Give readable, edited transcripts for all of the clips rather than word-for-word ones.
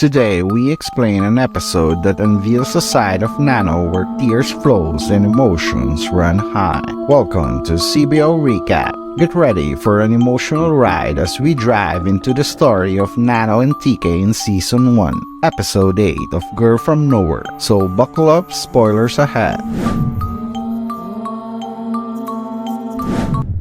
Today, we explain an episode that unveils a side of Nanno where tears flows and emotions run high. Welcome to Cbo.Recap. Get ready for an emotional ride as we dive into the story of Nanno and TK in Season 1, Episode 8 of Girl From Nowhere. So buckle up, spoilers ahead.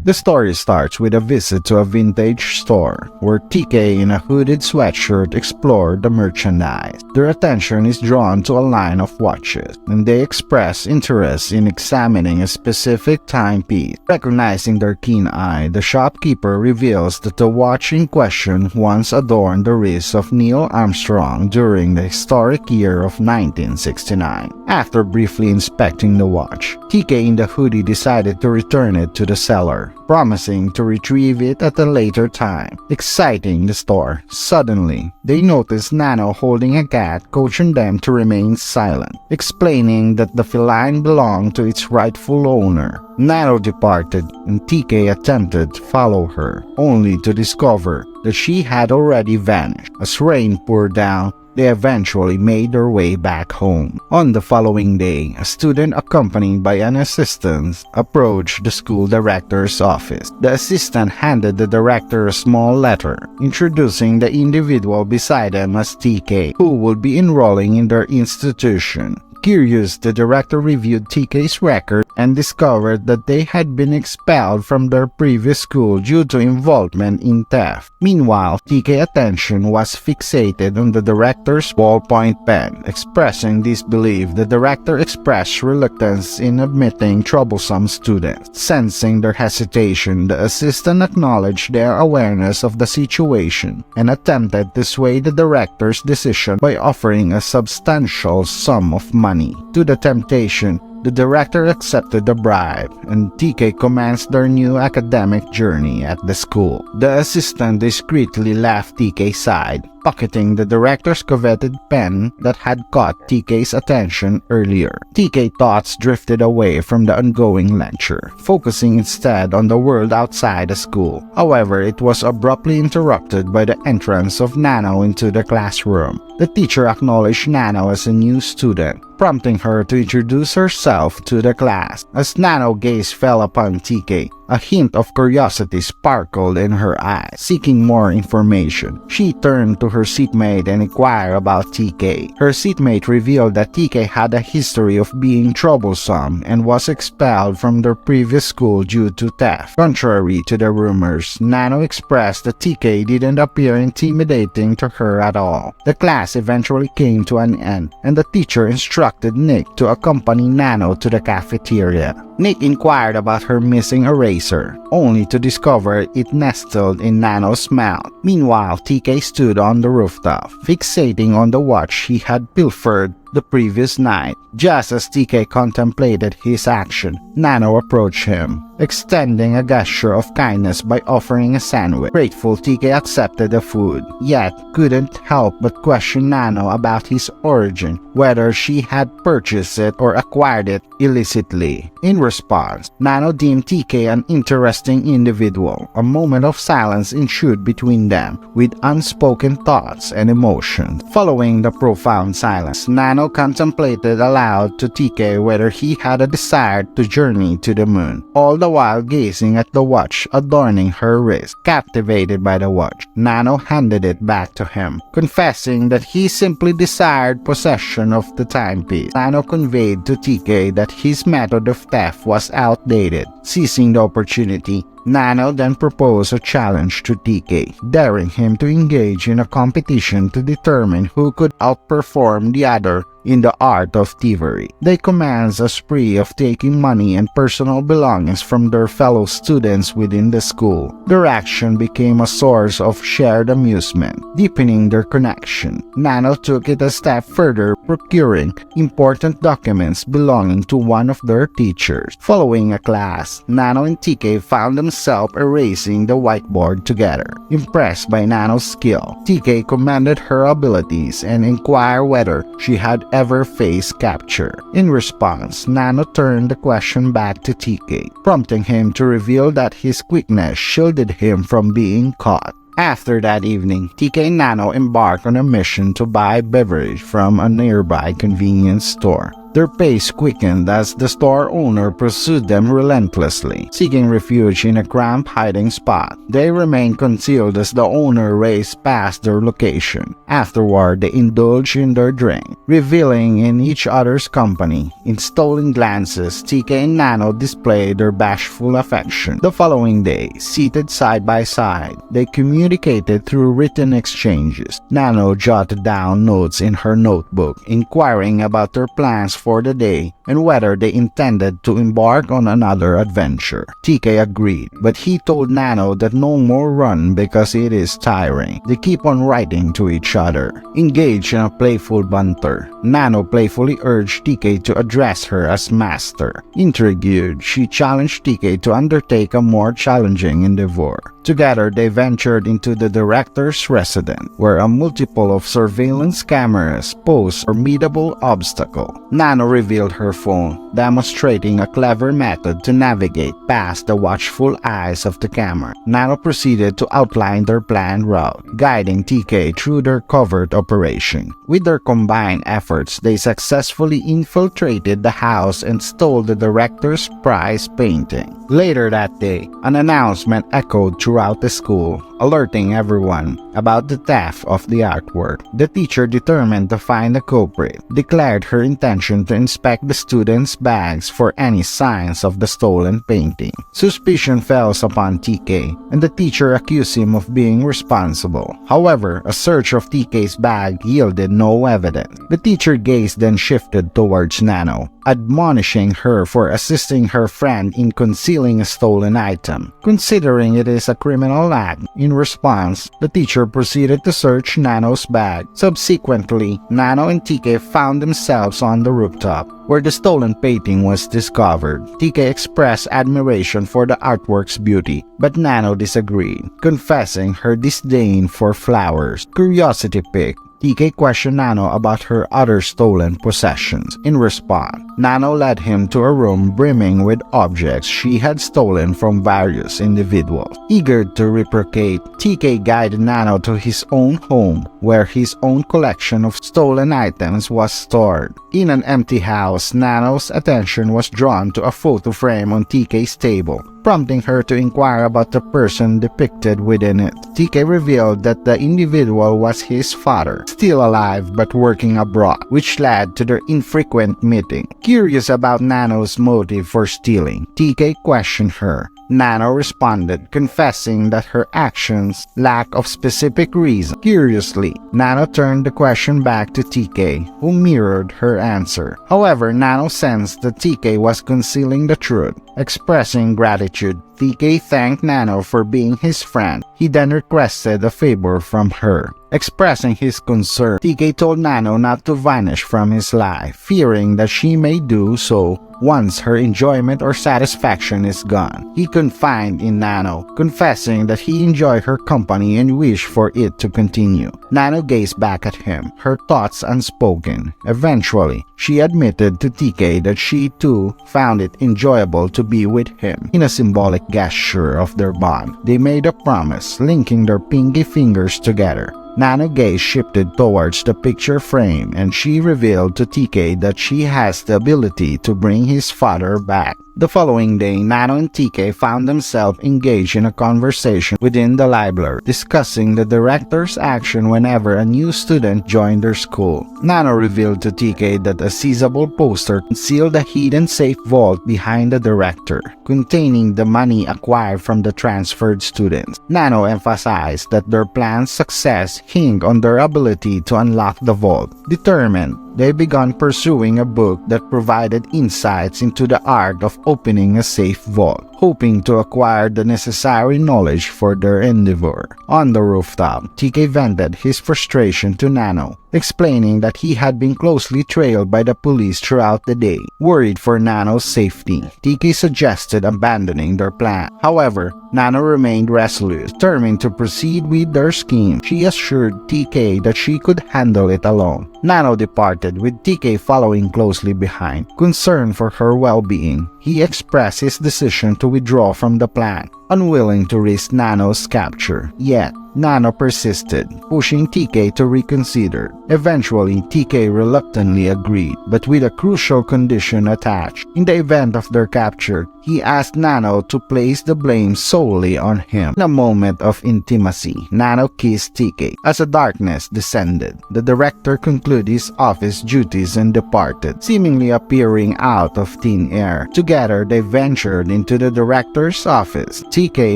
The story starts with a visit to a vintage store, where TK in a hooded sweatshirt explore the merchandise. Their attention is drawn to a line of watches, and they express interest in examining a specific timepiece. Recognizing their keen eye, the shopkeeper reveals that the watch in question once adorned the wrist of Neil Armstrong during the historic year of 1969. After briefly inspecting the watch, TK in the hoodie decided to return it to the seller, promising to retrieve it at a later time. Exiting the store, suddenly, they notice Nanno holding a cat, coaching them to remain silent, explaining that the feline belonged to its rightful owner. Nanno departed, and TK attempted to follow her, only to discover that she had already vanished. As rain poured down, they eventually made their way back home. On the following day, a student accompanied by an assistant approached the school director's office. The assistant handed the director a small letter, introducing the individual beside them as TK, who would be enrolling in their institution. Curious, the director reviewed TK's record and discovered that they had been expelled from their previous school due to involvement in theft. Meanwhile, TK's attention was fixated on the director's ballpoint pen. Expressing disbelief, the director expressed reluctance in admitting troublesome students. Sensing their hesitation, the assistant acknowledged their awareness of the situation and attempted to sway the director's decision by offering a substantial sum of money. To the temptation, the director accepted the bribe, and TK commenced their new academic journey at the school. The assistant discreetly left TK's side, pocketing the director's coveted pen that had caught TK's attention earlier. TK's thoughts drifted away from the ongoing lecture, focusing instead on the world outside the school. However, it was abruptly interrupted by the entrance of Nanno into the classroom. The teacher acknowledged Nanno as a new student, prompting her to introduce herself to the class. As Nanno's gaze fell upon TK, a hint of curiosity sparkled in her eyes. Seeking more information, she turned to her seatmate and inquired about TK. Her seatmate revealed that TK had a history of being troublesome and was expelled from their previous school due to theft. Contrary to the rumors, Nanno expressed that TK didn't appear intimidating to her at all. The class eventually came to an end, and the teacher instructed Nick to accompany Nanno to the cafeteria. Nick inquired about her missing eraser, only to discover it nestled in Nanno's mouth. Meanwhile, TK stood on the rooftop, fixating on the watch he had pilfered the previous night. Just as TK contemplated his action, Nanno approached him, extending a gesture of kindness by offering a sandwich. Grateful, TK accepted the food, yet couldn't help but question Nanno about his origin, whether she had purchased it or acquired it illicitly. In response, Nanno deemed TK an interesting individual. A moment of silence ensued between them, with unspoken thoughts and emotions. Following the profound silence, Nanno contemplated aloud to TK whether he had a desire to journey to the moon, all the while gazing at the watch adorning her wrist. Captivated by the watch, Nanno handed it back to him, confessing that he simply desired possession of the timepiece. Nanno conveyed to TK that his method of theft was outdated. Seizing the opportunity, Nanno then proposed a challenge to TK, daring him to engage in a competition to determine who could outperform the other in the art of thievery. They commenced a spree of taking money and personal belongings from their fellow students within the school. Their action became a source of shared amusement, deepening their connection. Nanno took it a step further, procuring important documents belonging to one of their teachers. Following a class, Nanno and TK found themselves erasing the whiteboard together. Impressed by Nanno's skill, TK commended her abilities and inquired whether she had ever faced capture. In response, Nanno turned the question back to TK, prompting him to reveal that his quickness shielded him from being caught. After that evening, TK and Nanno embark on a mission to buy beverage from a nearby convenience store. Their pace quickened as the store owner pursued them relentlessly, seeking refuge in a cramped hiding spot. They remained concealed as the owner raced past their location. Afterward, they indulged in their drink, reveling in each other's company. In stolen glances, TK and Nanno displayed their bashful affection. The following day, seated side by side, they communicated through written exchanges. Nanno jotted down notes in her notebook, inquiring about their plans for the day and whether they intended to embark on another adventure. TK agreed, but he told Nanno that no more run because it is tiring. They keep on writing to each other. Engaged in a playful banter, Nanno playfully urged TK to address her as master. Intrigued, she challenged TK to undertake a more challenging endeavor. Together, they ventured into the director's residence, where a multiple of surveillance cameras posed a formidable obstacle. Nanno revealed her phone, demonstrating a clever method to navigate past the watchful eyes of the camera. Nanno proceeded to outline their planned route, guiding TK through their covert operation. With their combined efforts, they successfully infiltrated the house and stole the director's prize painting. Later that day, an announcement echoed throughout the school, alerting everyone about the theft of the artwork. The teacher, determined to find the culprit, declared her intention to inspect the students' bags for any signs of the stolen painting. Suspicion fell upon TK, and the teacher accused him of being responsible. However, a search of TK's bag yielded no evidence. The teacher's gaze then shifted towards Nanno, admonishing her for assisting her friend in concealing a stolen item, considering it is a criminal act. In response, the teacher proceeded to search Nanno's bag. Subsequently, Nanno and TK found themselves on the rooftop, where the stolen painting was discovered. TK expressed admiration for the artwork's beauty, but Nanno disagreed, confessing her disdain for flowers. Curiosity piqued, TK questioned Nanno about her other stolen possessions. In response, Nanno led him to a room brimming with objects she had stolen from various individuals. Eager to reciprocate, TK guided Nanno to his own home, where his own collection of stolen items was stored. In an empty house, Nanno's attention was drawn to a photo frame on TK's table, prompting her to inquire about the person depicted within it. TK revealed that the individual was his father, still alive but working abroad, which led to their infrequent meeting. Curious about Nanno's motive for stealing, TK questioned her. Nanno responded, confessing that her actions lack of specific reason. Curiously, Nanno turned the question back to TK, who mirrored her answer. However, Nanno sensed that TK was concealing the truth. Expressing gratitude, TK thanked Nanno for being his friend. He then requested a favor from her. Expressing his concern, TK told Nanno not to vanish from his life, fearing that she may do so once her enjoyment or satisfaction is gone. He confided in Nanno, confessing that he enjoyed her company and wished for it to continue. Nanno gazed back at him, her thoughts unspoken. Eventually, she admitted to TK that she too found it enjoyable to be with him. In a symbolic gesture of their bond, they made a promise, linking their pinky fingers together. Nanno's gaze shifted towards the picture frame, and she revealed to TK that she has the ability to bring his father back. The following day, Nanno and TK found themselves engaged in a conversation within the library, discussing the director's action whenever a new student joined their school. Nanno revealed to TK that a seizable poster concealed a hidden safe vault behind the director, containing the money acquired from the transferred students. Nanno emphasized that their plan's success hinged on their ability to unlock the vault. Determined, they began pursuing a book that provided insights into the art of opening a safe vault, hoping to acquire the necessary knowledge for their endeavor. On the rooftop, TK vented his frustration to Nanno, explaining that he had been closely trailed by the police throughout the day. Worried for Nanno's safety, TK suggested abandoning their plan. However, Nanno remained resolute, determined to proceed with their scheme. She assured TK that she could handle it alone. Nanno departed, with TK following closely behind. Concerned for her well-being, he expressed his decision to withdraw from the plan. unwilling to risk Nanno's capture. Yet, Nanno persisted, pushing TK to reconsider. Eventually, TK reluctantly agreed, but with a crucial condition attached. In the event of their capture, he asked Nanno to place the blame solely on him. In a moment of intimacy, Nanno kissed TK. As the darkness descended, the director concluded his office duties and departed, seemingly appearing out of thin air. Together, they ventured into the director's office. TK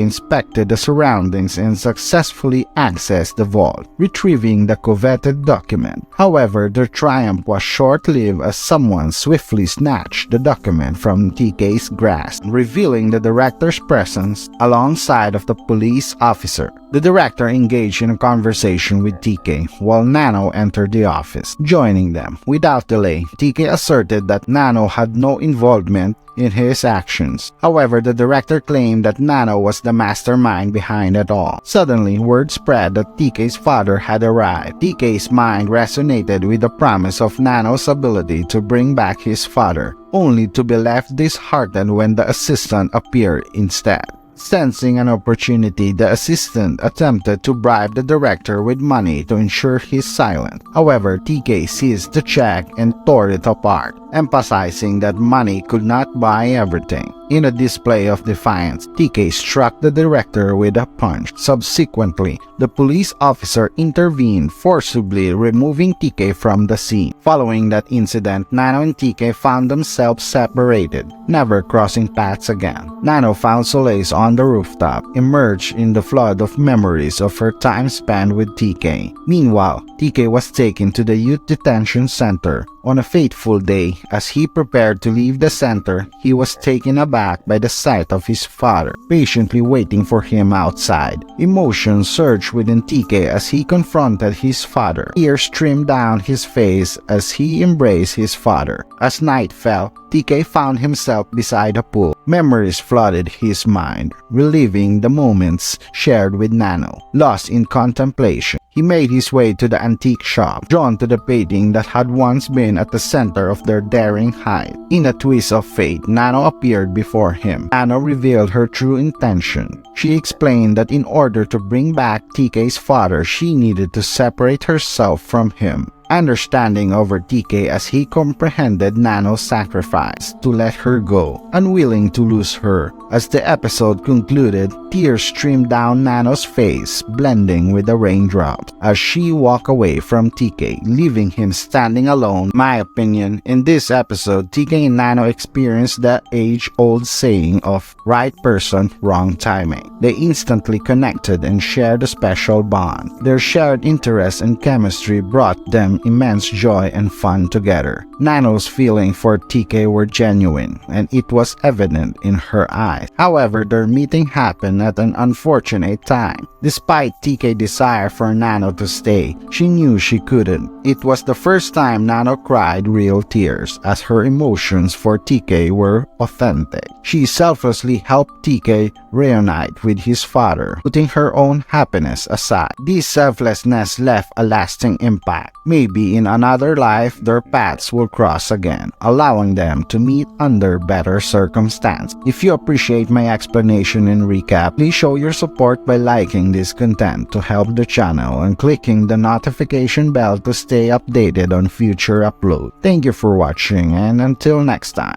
inspected the surroundings and successfully accessed the vault, retrieving the coveted document. However, their triumph was short-lived as someone swiftly snatched the document from TK's grasp, revealing the director's presence alongside of the police officer. The director engaged in a conversation with TK while Nanno entered the office. Joining them, without delay, TK asserted that Nanno had no involvement in his actions. However, the director claimed that Nanno was the mastermind behind it all. Suddenly, word spread that TK's father had arrived. TK's mind resonated with the promise of Nanno's ability to bring back his father, only to be left disheartened when the assistant appeared instead. Sensing an opportunity, the assistant attempted to bribe the director with money to ensure his silence. However, TK seized the check and tore it apart, emphasizing that money could not buy everything. In a display of defiance, TK struck the director with a punch. Subsequently, the police officer intervened, forcibly removing TK from the scene. Following that incident, Nanno and TK found themselves separated, never crossing paths again. Nanno found solace on the rooftop, immersed in the flood of memories of her time spent with TK. Meanwhile, TK was taken to the youth detention center. On a fateful day, as he prepared to leave the center, he was taken aback by the sight of his father, patiently waiting for him outside. Emotion surged within TK as he confronted his father. Tears streamed down his face as he embraced his father. As night fell, TK found himself beside a pool. Memories flooded his mind, reliving the moments shared with Nanno. Lost in contemplation, he made his way to the antique shop, drawn to the painting that had once been at the center of their daring hide. In a twist of fate, Nanno appeared before him. Nanno revealed her true intention. She explained that in order to bring back TK's father, she needed to separate herself from him. Understanding over TK as he comprehended Nanno's sacrifice to let her go, unwilling to lose her. As the episode concluded, tears streamed down Nanno's face, blending with the raindrops as she walked away from TK, leaving him standing alone. My opinion, in this episode, TK and Nanno experienced the age-old saying of right person, wrong timing. They instantly connected and shared a special bond. Their shared interests and chemistry brought them immense joy and fun together. Nanno's feelings for TK were genuine, and it was evident in her eyes. However, their meeting happened at an unfortunate time. Despite TK's desire for Nanno to stay, she knew she couldn't. It was the first time Nanno cried real tears, as her emotions for TK were authentic. She selflessly helped TK reunite with his father, putting her own happiness aside. This selflessness left a lasting impact. Maybe in another life, their paths will cross again, allowing them to meet under better circumstances. If you appreciate my explanation and recap, please show your support by liking this content to help the channel and clicking the notification bell to stay updated on future uploads. Thank you for watching, and until next time.